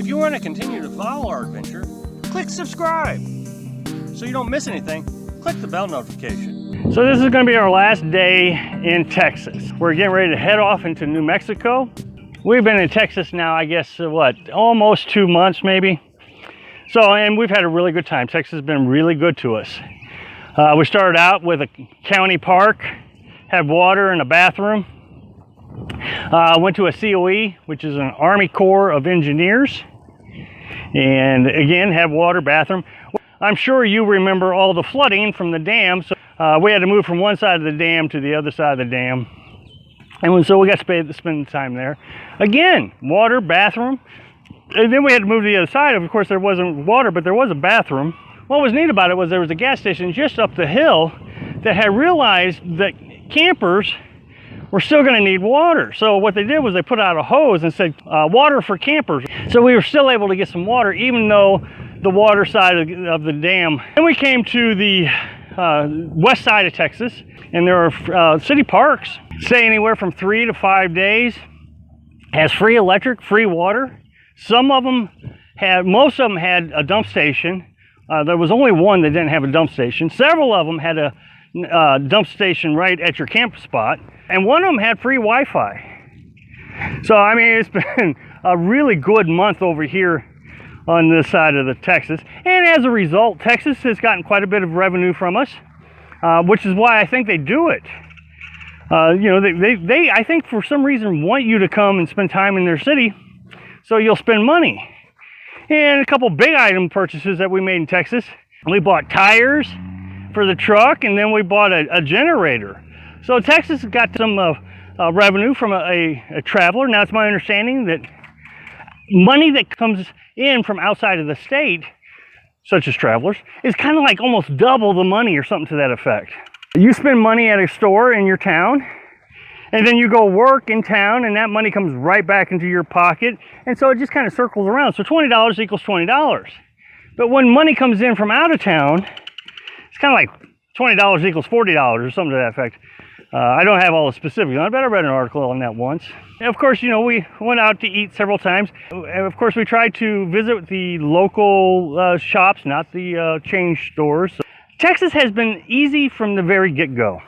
If you want to continue to follow our adventure, click subscribe. So you don't miss anything, click the bell notification. So this is going to be our last day in Texas. We're getting ready to head off into New Mexico. We've been in Texas now, I guess, almost 2 months maybe. So, and we've had a really good time. Texas has been really good to us. We started out with a county park, had water and a bathroom. Went to a COE, which is an Army Corps of Engineers. And again, had water, bathroom. I'm sure you remember all the flooding from the dam. So we had to move from one side of the dam to the other side of the dam. And so we got to spend time there. Again, water, bathroom. And then we had to move to the other side. Of course, there wasn't water, but there was a bathroom. What was neat about it was there was a gas station just up the hill that had realized that campers were still going to need water. So what they did was they put out a hose and said, water for campers. So we were still able to get some water, even though the water side of the dam. Then we came to the west side of Texas, and there are city parks. Stay anywhere from 3 to 5 days. Has free electric, free water. Most of them had a dump station. There was only one that didn't have a dump station. Several of them had a dump station right at your camp spot. And one of them had free Wi-Fi. So, I mean, it's been a really good month over here on this side of the Texas. And as a result, Texas has gotten quite a bit of revenue from us, which is why I think they do it. They I think for some reason want you to come and spend time in their city, so you'll spend money. And a couple big item purchases that we made in Texas. We bought tires for the truck, and then we bought a generator. So Texas has got some revenue from a traveler. Now it's my understanding that money that comes in from outside of the state, such as travelers, is kind of like almost double the money or something to that effect. You spend money at a store in your town, and then you go work in town, and that money comes right back into your pocket, and so it just kind of circles around. So $20 equals $20. But when money comes in from out of town, it's kind of like $20 equals $40 or something to that effect. I don't have all the specifics on it, but I read an article on that once. And of course, we went out to eat several times. And of course, we tried to visit the local shops, not the chain stores. Texas has been easy from the very get-go.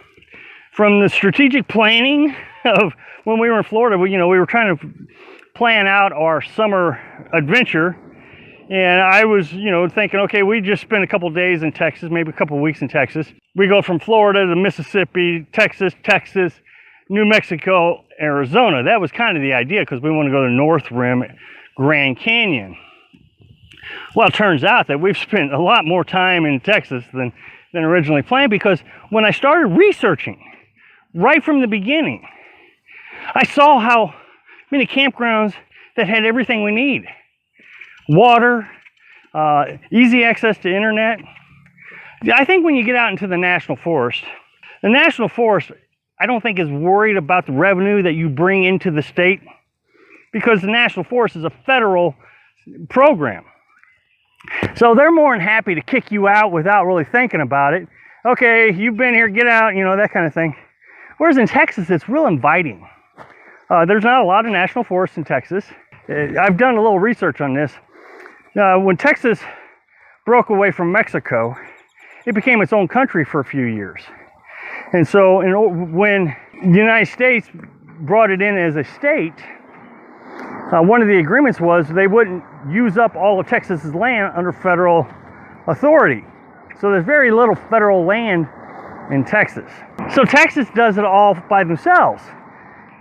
From the strategic planning of when we were in Florida, we were trying to plan out our summer adventure. And I was, thinking, okay, we just spent a couple days in Texas, maybe a couple weeks in Texas. We go from Florida to Mississippi, Texas, New Mexico, Arizona. That was kind of the idea because we want to go to North Rim, Grand Canyon. Well, it turns out that we've spent a lot more time in Texas than originally planned, because when I started researching right from the beginning, I saw how many campgrounds that had everything we need. Water, easy access to internet. I think when you get out into the National Forest, I don't think is worried about the revenue that you bring into the state, because the National Forest is a federal program. So they're more than happy to kick you out without really thinking about it. Okay, you've been here, get out, that kind of thing. Whereas in Texas, it's real inviting. There's not a lot of national forests in Texas. I've done a little research on this. When Texas broke away from Mexico, it became its own country for a few years. And so when the United States brought it in as a state, one of the agreements was they wouldn't use up all of Texas's land under federal authority. So there's very little federal land in Texas. So Texas does it all by themselves.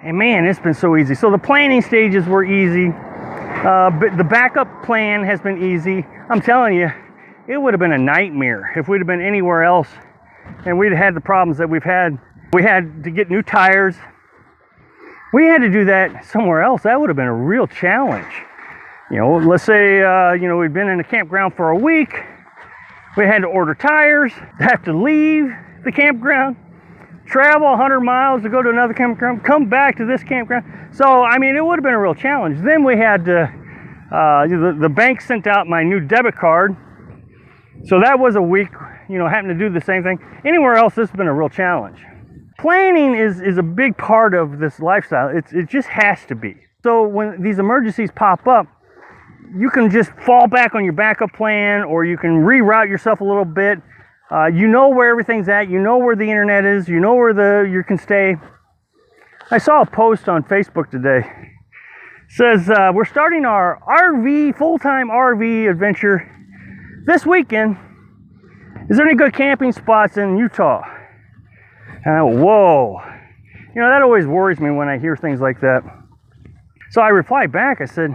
And man, it's been so easy. So the planning stages were easy. But the backup plan has been easy. I'm telling you, it would have been a nightmare if we'd have been anywhere else and we'd have had the problems that we've had. We had to get new tires. We had to do that somewhere else. That would have been a real challenge. Let's say, we'd been in a campground for a week. We had to order tires, have to leave the campground, travel 100 miles to go to another campground, come back to this campground. So, it would have been a real challenge. Then we had to, the bank sent out my new debit card. So that was a week, having to do the same thing. Anywhere else, this has been a real challenge. Planning is a big part of this lifestyle. It just has to be. So when these emergencies pop up, you can just fall back on your backup plan, or you can reroute yourself a little bit. You know where everything's at. You know where the internet is. You know where you can stay. I saw a post on Facebook today. It says, we're starting our full-time RV adventure this weekend. Is there any good camping spots in Utah? And I went, whoa. You know, that always worries me when I hear things like that. So I replied back, I said,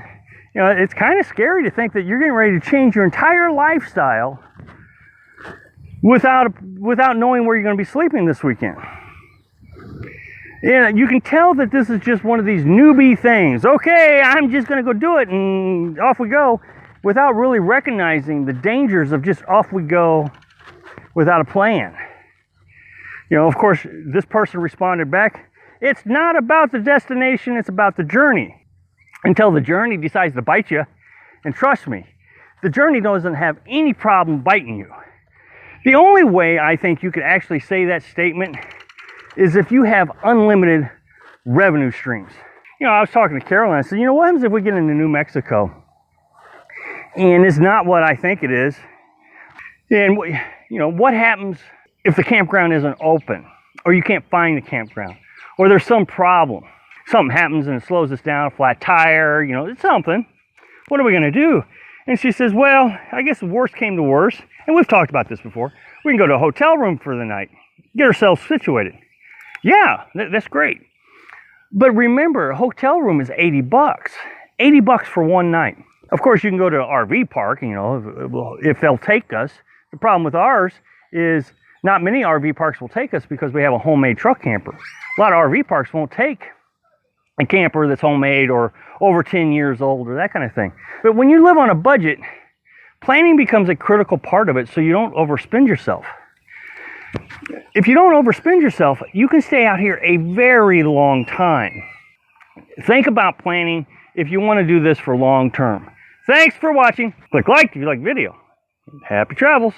you know, it's kind of scary to think that you're getting ready to change your entire lifestyle without knowing where you're going to be sleeping this weekend. Yeah, you can tell that this is just one of these newbie things. Okay, I'm just going to go do it and off we go, without really recognizing the dangers of just off we go without a plan. You know, of course, this person responded back, it's not about the destination, it's about the journey. Until the journey decides to bite you. And trust me, the journey doesn't have any problem biting you. The only way I think you could actually say that statement is if you have unlimited revenue streams. You know, I was talking to Carolyn, I said, you know, what happens if we get into New Mexico and it's not what I think it is? And, you know, what happens if the campground isn't open, or you can't find the campground, or there's some problem? Something happens and it slows us down, a flat tire, you know, it's something. What are we going to do? And she says, well, I guess the worst came to worst, and we've talked about this before. We can go to a hotel room for the night, get ourselves situated. Yeah, that's great. But remember, a hotel room is $80. $80 for one night. Of course, you can go to an RV park, you know, if they'll take us. The problem with ours is not many RV parks will take us because we have a homemade truck camper. A lot of RV parks won't take a camper that's homemade or over 10 years old or that kind of thing. But when you live on a budget, planning becomes a critical part of it so you don't overspend yourself. If you don't overspend yourself, you can stay out here a very long time. Think about planning if you want to do this for long term. Thanks for watching. Click like if you like the video. Happy travels.